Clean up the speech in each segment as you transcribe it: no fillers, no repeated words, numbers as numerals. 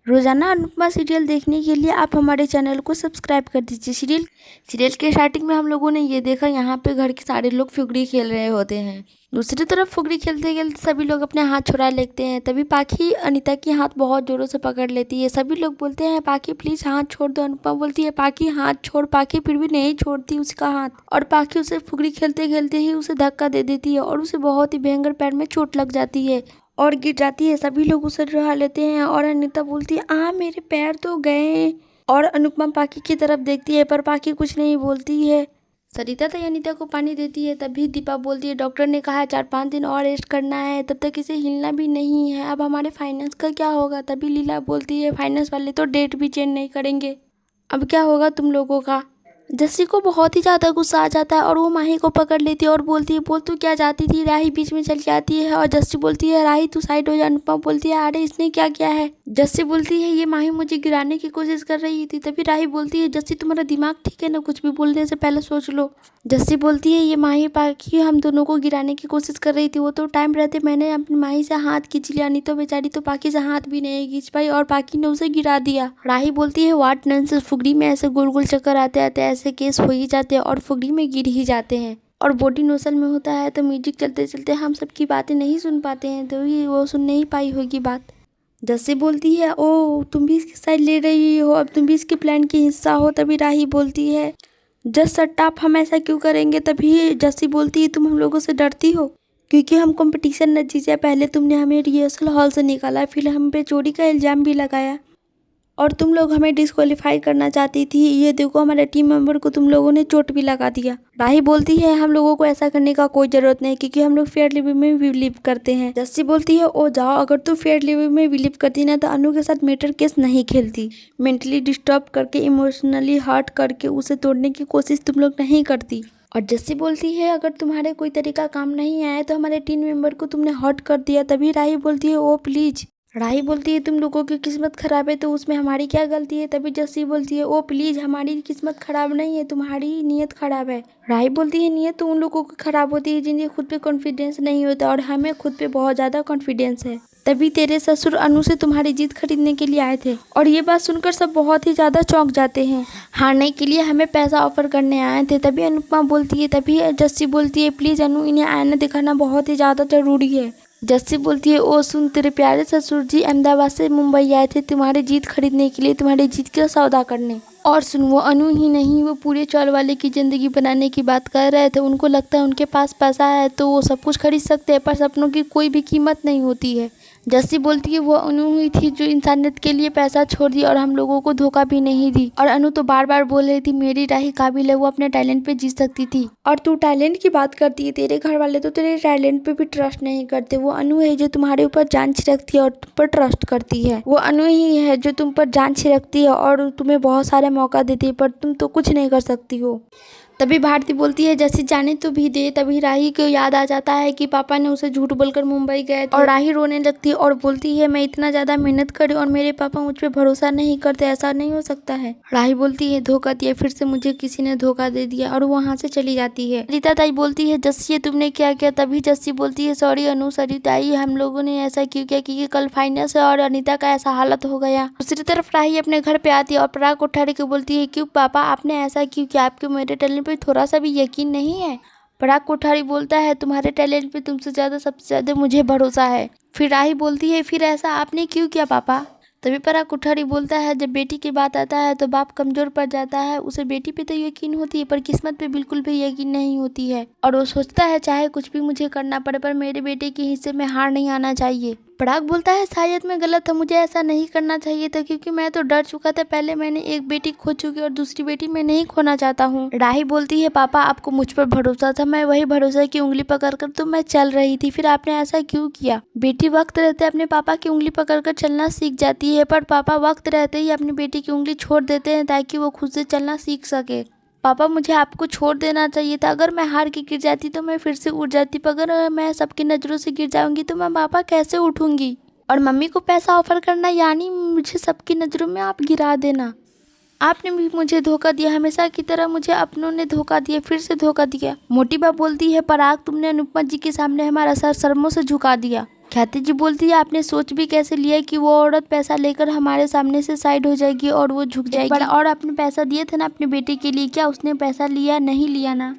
रोजाना अनुपमा सीरियल देखने के लिए आप हमारे चैनल को सब्सक्राइब कर दीजिए। सीरियल के स्टार्टिंग में हम लोगों ने ये देखा, यहाँ पे घर के सारे लोग फुगड़ी खेल रहे होते हैं। दूसरी तरफ फुगड़ी खेलते खेलते सभी लोग अपने हाथ छुड़ा लेते हैं। तभी पाखी अनीता की हाथ बहुत जोरों से पकड़ लेती है। सभी लोग बोलते हैं पाखी प्लीज हाथ छोड़ दो। अनुपमा बोलती है पाखी हाथ छोड़। पाखी फिर भी नहीं छोड़ती उसका हाथ, और पाखी उसे फुगड़ी खेलते खेलते ही उसे धक्का दे देती है और उसे बहुत ही भयंकर पैर में चोट लग जाती है और गिर जाती है। सभी लोग उसे डरा लेते हैं और अनीता बोलती है मेरे पैर तो गए। और अनुपमा पाखी की तरफ देखती है पर पाखी कुछ नहीं बोलती है। सरिता तो अनीता को पानी देती है। तभी दीपा बोलती है डॉक्टर ने कहा 4-5 दिन और रेस्ट करना है, तब तक इसे हिलना भी नहीं है। अब हमारे फाइनेंस का क्या होगा? तभी लीला बोलती है फाइनेंस वाले तो डेट भी चेंज नहीं करेंगे, अब क्या होगा तुम लोगों का? जस्सी को बहुत ही ज़्यादा गुस्सा आ जाता है और वो माही को पकड़ लेती है और बोलती है बोल तू क्या चाहती थी? राही बीच में चली आती है और जस्सी बोलती है राही तू साइड हो जा। अनुपमा बोलती है अरे इसने क्या किया है? जस्सी बोलती है ये माही मुझे गिराने की कोशिश कर रही थी। तभी राही बोलती है जस्सी तुम्हारा दिमाग ठीक है ना, कुछ भी बोलने से पहले सोच लो। जस्सी बोलती है ये माही पाखी हम दोनों को गिराने की कोशिश कर रही थी, वो तो टाइम रहते मैंने अपनी माही से हाथ खींच लिया, नहीं तो बेचारी तो पाखी से हाथ भी नहीं खींच पाई और पाखी ने उसे गिरा दिया। राही बोलती है व्हाट नॉनसेंस, फुगड़ी में ऐसे गोल गोल चक्कर आते आते ऐसे केस हो ही जाते हैं और फुगड़ी में गिर ही जाते हैं और बॉडी नोसल में होता है तो म्यूजिक चलते चलते हम सबकी बातें नहीं सुन पाते हैं, तो ये वो सुन नहीं पाई होगी बात। जस्सी बोलती है ओ तुम भी इसकी साइड ले रही हो, अब तुम भी इसके प्लान की हिस्सा हो। तभी राही बोलती है जस्ट शट अप, हम ऐसा क्यों करेंगे? तभी जस्सी बोलती है तुम हम लोगों से डरती हो क्योंकि हम कंपटीशन न जीते। पहले तुमने हमें रिहर्सल हॉल से निकाला, फिर हम पे चोरी का इल्ज़ाम भी लगाया और तुम लोग हमें डिस्क्वालीफाई करना चाहती थी। ये देखो हमारे टीम मेंबर को तुम लोगों ने चोट भी लगा दिया। राही बोलती है हम लोगों को ऐसा करने का कोई ज़रूरत नहीं क्योंकि हम लोग फेयर लिविंग में बिलीव करते हैं। जस्सी बोलती है ओ जाओ, अगर तू फेयर लिविंग में बिलीव करती ना तो अनु के साथ मैटर केस नहीं खेलती। मेंटली डिस्टर्ब करके इमोशनली हर्ट करके उसे तोड़ने की कोशिश तुम लोग नहीं करती। और जस्सी बोलती है अगर तुम्हारे कोई तरीका काम नहीं आया तो हमारे टीम मेंबर को तुमने हर्ट कर दिया। तभी राही बोलती है ओ प्लीज। राही बोलती है तुम लोगों की किस्मत खराब है तो उसमें हमारी क्या गलती है? तभी जस्सी बोलती है ओ प्लीज हमारी किस्मत खराब नहीं है, तुम्हारी नीयत खराब है। राही बोलती है नीयत तो उन लोगों की खराब होती है जिन्हें खुद पे कॉन्फिडेंस नहीं होता और हमें खुद पे बहुत ज़्यादा कॉन्फिडेंस है। तभी तेरे ससुर अनु से तुम्हारी जीत खरीदने के लिए आए थे और ये बात सुनकर सब बहुत ही ज़्यादा चौंक जाते हैं। हारने के लिए हमें पैसा ऑफर करने आए थे। तभी अनुपमा बोलती है, तभी जस्सी बोलती है प्लीज़ अनु इन्हें आईना दिखाना बहुत ही ज़्यादा ज़रूरी है। जस्सी बोलती है ओ सुन, तेरे प्यारे ससुर जी अहमदाबाद से मुंबई आए थे तुम्हारी जीत खरीदने के लिए, तुम्हारी जीत का सौदा करने। और सुन वो अनु ही नहीं, वो पूरे चौल वाले की ज़िंदगी बनाने की बात कर रहे थे। उनको लगता है उनके पास पैसा है तो वो सब कुछ खरीद सकते हैं, पर सपनों की कोई भी कीमत नहीं होती है। जस्सी बोलती है वो अनु ही थी जो इंसानियत के लिए पैसा छोड़ दी और हम लोगों को धोखा भी नहीं दी। और अनु तो बार बार बोल रही थी मेरी राही काबिल है, वो अपने टैलेंट पे जीत सकती थी। और तू टैलेंट की बात करती है, तेरे घर वाले तो तेरे टैलेंट पे भी ट्रस्ट नहीं करते। वो अनु है जो तुम्हारे ऊपर जान छिड़कती है और तुम पर ट्रस्ट करती है। वो अनु ही है जो तुम पर जान छिड़कती है और तुम्हें बहुत सारे मौका देती है, पर तुम तो कुछ नहीं कर सकती हो। तभी भारती बोलती है जैसे जाने तो भी दे। तभी राही को याद आ जाता है कि पापा ने उसे झूठ बोलकर मुंबई गए थे और राही रोने लगती है और बोलती है मैं इतना ज़्यादा मेहनत करी और मेरे पापा मुझ पे भरोसा नहीं करते, ऐसा नहीं हो सकता है। राही बोलती है धोखा दिया, फिर से मुझे किसी ने धोखा दे दिया और वहाँ से चली जाती है। रीता ताई बोलती है जस्सी तुमने क्या किया? तभी जस्सी बोलती है सॉरी अनु सरिता ताई, हम लोगों ने ऐसा क्यों किया क्योंकि कल फाइनेंस और अनीता का ऐसा हालत हो गया। दूसरी तरफ राही अपने घर पे आती है और पराग कोठारी को बोलती है क्यों पापा आपने ऐसा क्यों किया? आपके मेरे टैलेंट पे थोड़ा सा भी यकीन नहीं है? पराग कोठारी बोलता है तुम्हारे टैलेंट पे तुमसे ज़्यादा सबसे ज़्यादा मुझे भरोसा है। फिर राही बोलती है फिर ऐसा आपने क्यों किया पापा? तभी पराग कोठारी बोलता है जब बेटी की बात आता है तो बाप कमज़ोर पड़ जाता है। उसे बेटी पे तो यकीन होती है पर किस्मत पे बिल्कुल भी यकीन नहीं होती है और वो सोचता है चाहे कुछ भी मुझे करना पड़े पर मेरे बेटे के हिस्से में हार नहीं आना चाहिए। पराग बोलता है शायद मैं गलत था, मुझे ऐसा नहीं करना चाहिए था क्योंकि मैं तो डर चुका था। पहले मैंने एक बेटी खो चुकी और दूसरी बेटी मैं नहीं खोना चाहता हूँ। राही बोलती है पापा आपको मुझ पर भरोसा था, मैं वही भरोसा की उंगली पकड़कर तो मैं चल रही थी, फिर आपने ऐसा क्यों किया? बेटी वक्त रहते अपने पापा की उंगली पकड़कर चलना सीख जाती है पर पापा वक्त रहते ही अपनी बेटी की उंगली छोड़ देते हैं ताकि वो खुद से चलना सीख सके। पापा मुझे आपको छोड़ देना चाहिए था, अगर मैं हार के गिर जाती तो मैं फिर से उठ जाती, पर अगर मैं सबकी नज़रों से गिर जाऊंगी तो मैं पापा कैसे उठूंगी? और मम्मी को पैसा ऑफर करना यानी मुझे सबकी नज़रों में आप गिरा देना। आपने भी मुझे धोखा दिया, हमेशा की तरह मुझे अपनों ने धोखा दिया, फिर से धोखा दिया। मोटी बा बोलती है पराग तुमने अनुपमा जी के सामने हमारा सर शर्मों से झुका दिया। ख्याति जी बोलती है आपने सोच भी कैसे लिया कि वो औरत पैसा लेकर हमारे सामने से साइड हो जाएगी और वो झुक जाएगी। और आपने पैसा दिए थे ना अपने बेटे के लिए, क्या उसने पैसा लिया? नहीं लिया ना,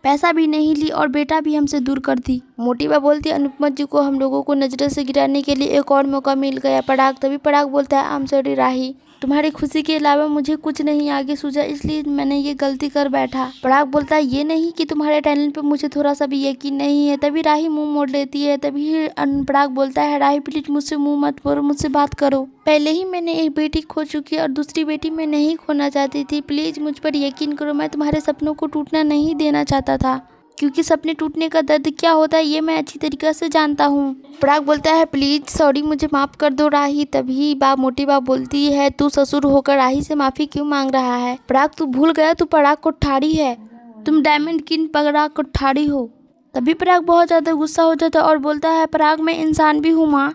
पैसा भी नहीं ली और बेटा भी हमसे दूर कर दी। मोटी बा बोलती है अनुपमा जी को हम लोगों को नजर से गिराने के लिए एक और मौका मिल गया। पराग तभी पराग बोलता है आई एम सॉरी राही, तुम्हारी खुशी के अलावा मुझे कुछ नहीं आगे सूझा, इसलिए मैंने ये गलती कर बैठा। पराग बोलता है ये नहीं कि तुम्हारे टैलेंट पे मुझे थोड़ा सा भी यकीन नहीं है। तभी राही मुंह मोड़ लेती है। तभी पराग बोलता है राही प्लीज मुझसे मुंह मत मोड़ो, मुझसे बात करो। पहले ही मैंने एक बेटी खो चुकी और दूसरी बेटी मैं नहीं खोना चाहती थी। प्लीज मुझ पर यकीन करो, मैं तुम्हारे सपनों को टूटना नहीं देना चाहता था, क्योंकि सपने टूटने का दर्द क्या होता है ये मैं अच्छी तरीके से जानता हूँ। पराग बोलता है प्लीज सॉरी, मुझे माफ कर दो राही। तभी मोटी बा बोलती है तू ससुर होकर राही से माफी क्यों मांग रहा है? पराग तू भूल गया तू पराग को ठाड़ी है, तुम डायमंड किंग पराग को ठाड़ी हो। तभी पराग बहुत ज्यादा गुस्सा हो जाता है और बोलता है पराग मैं इंसान भी हूँ माँ।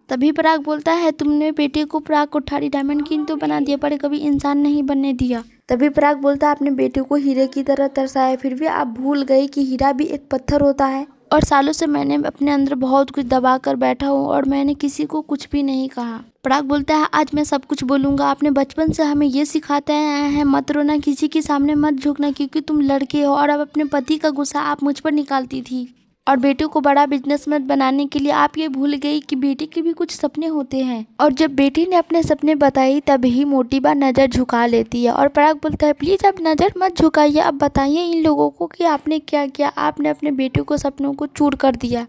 तभी पराग बोलता है तुमने बेटे को पराग को ठाड़ी डायमंड किंग तो बना दिया पर कभी इंसान नहीं बनने दिया। तभी पराग बोलता है अपने बेटे को हीरे की तरह तरसाया, फिर भी आप भूल गए कि हीरा भी एक पत्थर होता है। और सालों से मैंने अपने अंदर बहुत कुछ दबा कर बैठा हूँ और मैंने किसी को कुछ भी नहीं कहा। पराग बोलता है आज मैं सब कुछ बोलूंगा। आपने बचपन से हमें ये सिखाते आए हैं मत रोना, किसी के सामने मत झुकना, क्योंकि तुम लड़के हो। और अब अपने पति का गुस्सा आप मुझ पर निकालती थी और बेटे को बड़ा बिजनेसमैन बनाने के लिए आप ये भूल गई कि बेटे के भी कुछ सपने होते हैं। और जब बेटी ने अपने सपने बताई तभी मोटी बा नज़र झुका लेती है और पराग बोलता है प्लीज़ अब नज़र मत झुकाइए, अब बताइए इन लोगों को कि आपने क्या किया। आपने अपने बेटे को सपनों को चूर कर दिया।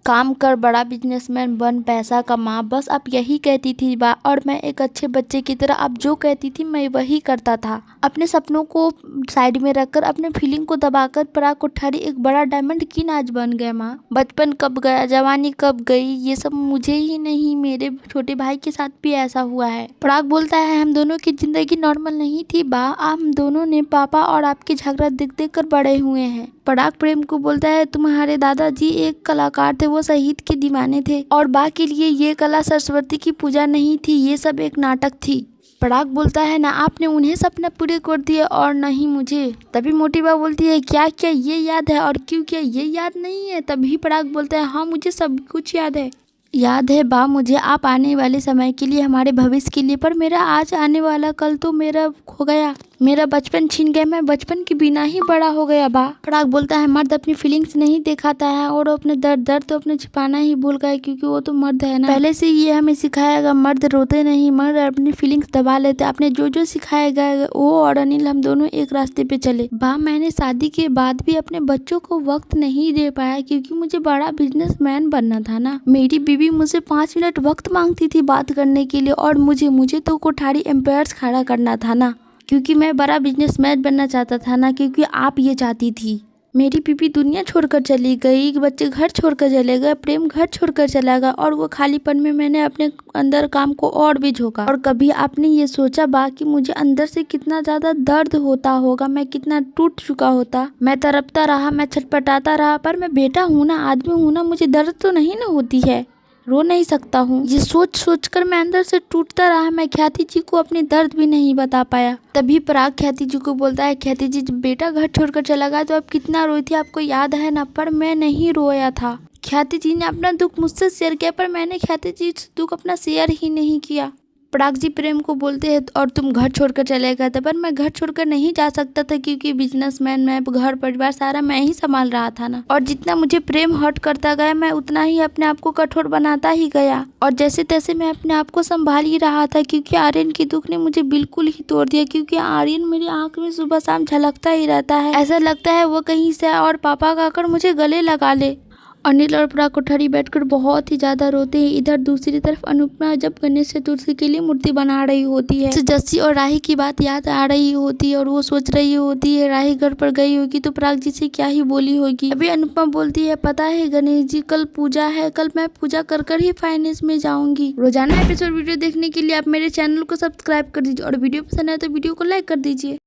काम कर, बड़ा बिजनेसमैन बन, पैसा कमा, बस आप यही कहती थी बा। और मैं एक अच्छे बच्चे की तरह आप जो कहती थी मैं वही करता था। अपने सपनों को साइड में रखकर, अपने फीलिंग को दबाकर पराग कोठारी एक बड़ा डायमंड किंग आज बन गया। माँ बचपन कब गया, जवानी कब गई, ये सब मुझे ही नहीं मेरे छोटे भाई के साथ भी ऐसा हुआ है। पराग बोलता है हम दोनों की जिंदगी नॉर्मल नहीं थी बा, हम दोनों ने पापा और आपके झगड़ा देख देख कर बड़े हुए हैं। पराग प्रेम को बोलता है तुम्हारे दादाजी एक कलाकार थे, वो शहीद के दीवाने थे और बा के लिए ये कला सरस्वती की पूजा नहीं थी, ये सब एक नाटक थी। पराग बोलता है ना आपने उन्हें सपना पूरे कर दिए और नहीं मुझे। तभी मोटी बा बोलती है क्या क्या ये याद है और क्यों क्या ये याद नहीं है? तभी पराग बोलता है हाँ मुझे सब कुछ याद है। याद है बा मुझे आप आने वाले समय के लिए, हमारे भविष्य के लिए, पर मेरा आज आने वाला कल तो मेरा खो गया, मेरा बचपन छीन गया, मैं बचपन के बिना ही बड़ा हो गया बा। पराग बोलता है मर्द अपनी फीलिंग्स नहीं दिखाता है और अपने दर्द तो अपने छिपाना ही भूल गए, क्योंकि वो तो मर्द है ना। पहले से ये हमें सिखाया गया मर्द रोते नहीं, मर्द अपनी फीलिंग्स दबा लेते। आपने जो जो सिखाया गया वो और अनिल हम दोनों एक रास्ते पे चले बा। मैंने शादी के बाद भी अपने बच्चों को वक्त नहीं दे पाया क्योंकि मुझे बड़ा बिजनेसमैन बनना था ना। मेरी बीवी मुझसे 5 मिनट वक्त मांगती थी बात करने के लिए और मुझे तो कोठारी एम्पायर्स खड़ा करना था ना, क्योंकि मैं बड़ा बिजनेसमैन बनना चाहता था ना, क्योंकि आप ये चाहती थी। मेरी बीवी दुनिया छोड़कर चली गई, बच्चे घर छोड़कर चले गए, प्रेम घर छोड़कर चला गया और वो खालीपन में मैंने अपने अंदर काम को और भी झोंका। और कभी आपने ये सोचा बा कि मुझे अंदर से कितना ज़्यादा दर्द होता होगा, मैं कितना टूट चुका होता। मैं तड़पता रहा, मैं छटपटाता रहा, पर मैं बेटा हूँ ना, आदमी हूँ ना, मुझे दर्द तो नहीं ना होती है, रो नहीं सकता हूँ। ये सोच सोच कर मैं अंदर से टूटता रहा। मैं ख्याति जी को अपनी दर्द भी नहीं बता पाया। तभी पराग ख्याति जी को बोलता है ख्याति जी जब बेटा घर छोड़कर चला गया तो आप कितना रोई थी, आपको याद है ना? पर मैं नहीं रोया था। ख्याति जी ने अपना दुख मुझसे शेयर किया पर मैंने ख्याति जी से दुख अपना शेयर ही नहीं किया। पराग जी प्रेम को बोलते हैं और तुम घर छोड़कर चले गए थे, पर मैं घर छोड़कर नहीं जा सकता था क्योंकि बिजनेसमैन, मैं घर परिवार सारा मैं ही संभाल रहा था ना। और जितना मुझे प्रेम हर्ट करता गया मैं उतना ही अपने आप को कठोर बनाता ही गया और जैसे तैसे मैं अपने आप को संभाल ही रहा था, क्योंकि आर्यन के दुख ने मुझे बिल्कुल ही तोड़ दिया। क्योंकि आर्यन मेरी आंख में सुबह शाम झलकता ही रहता है, ऐसा लगता है वो कहीं से और पापा का आकर मुझे गले लगा ले। अनिल और पराग कोठारी बैठकर बहुत ही ज्यादा रोते हैं। इधर दूसरी तरफ अनुपमा जब गणेश चतुर्थी के लिए मूर्ति बना रही होती है, जस्सी और राही की बात याद आ रही होती है और वो सोच रही होती है राही घर पर गई होगी तो पराग जी से क्या ही बोली होगी। अभी अनुपमा बोलती है पता है गणेश जी कल पूजा है, कल मैं पूजा कर कर ही फाइनेंस में जाऊंगी। रोजाना एपिसोड वीडियो देखने के लिए आप मेरे चैनल को सब्सक्राइब कर दीजिए और वीडियो पसंद आए तो वीडियो को लाइक कर दीजिए।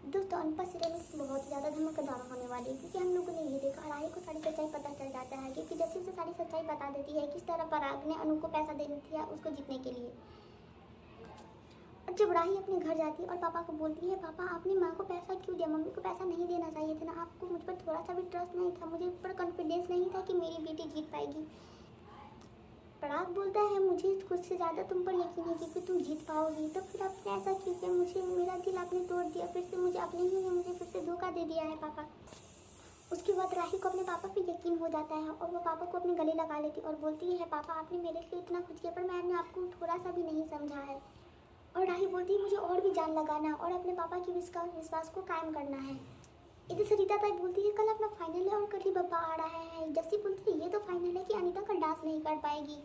दोस्तों अनुपमा सीरियल बहुत ज़्यादा धमाकेदार होने वाली है क्योंकि हम लोगों ने ये देखा राही को सारी सच्चाई पता चल जाता है क्योंकि जैसे उसे सारी सच्चाई बता देती है किस तरह पराग ने अनु को पैसा देना था उसको जीतने के लिए। और जब राही अपने घर जाती है और पापा को बोलती है पापा आपने माँ को पैसा क्यों दिया, मम्मी को पैसा नहीं देना चाहिए था ना, आपको मुझ पर थोड़ा सा भी ट्रस्ट नहीं था, मुझे पर कॉन्फिडेंस नहीं था कि मेरी बेटी जीत पाएगी। पराग बोलता है मुझे खुद से ज़्यादा तुम पर यकीन है क्योंकि तुम जीत पाओगी। तो फिर आपने ऐसा क्यों किया? मुझे मेरा दिल आपने तोड़ दिया, फिर से मुझे अपने ही ने मुझे फिर से धोखा दे दिया है पापा। उसके बाद राही को अपने पापा पे यकीन हो जाता है और वो पापा को अपने गले लगा लेती और बोलती है पापा आपने मेरे लिए इतना कुछ किया पर मैंने आपको थोड़ा सा भी नहीं समझा है। और राही बोलती है मुझे और भी जान लगाना और अपने पापा की विश्वास को कायम करना है। इधर से रीता ताई बोलती है कल अपना फाइनल है और कल ही बब्बा आ रहा है। जस्सी बोलती है ये तो फाइनल है कि अनीता कल डांस नहीं कर पाएगी।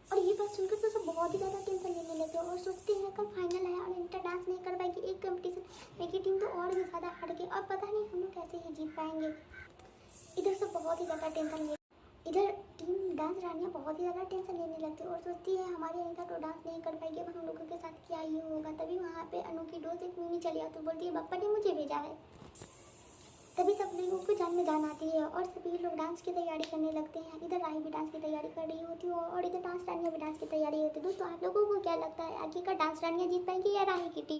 और ये बात सुनकर तो सब बहुत ही ज़्यादा टेंशन लेने लगे और सोचते हैं कल फाइनल है और अनीता डांस नहीं कर पाएगी। एक कंपटीशन में की टीम तो और भी ज़्यादा हार गई और पता नहीं हम लोग कैसे ही जीत पाएंगे। इधर सब बहुत ही ज़्यादा टेंशन ले इधर टीम डांस रानियाँ बहुत ही ज़्यादा टेंशन लेने लगती है और सोचती है हमारी अनीता तो डांस नहीं कर पाएगी, अब हम लोगों के साथ क्या ही होगा। तभी वहाँ पे अनु की दोस्त एक मिनी चली आती है, बोलती है पापा ने मुझे भेजा है। तभी सब लोगों को जान में जान आती है और सभी लोग डांस की तैयारी करने लगते हैं। इधर राही भी डांस की तैयारी कर रही होती है और इधर डांस रानियाँ भी डांस की तैयारी होती है। दोस्तों आप लोगों को क्या लगता है आगे का डांस रानियाँ जीत पाएंगी या राही की टीम?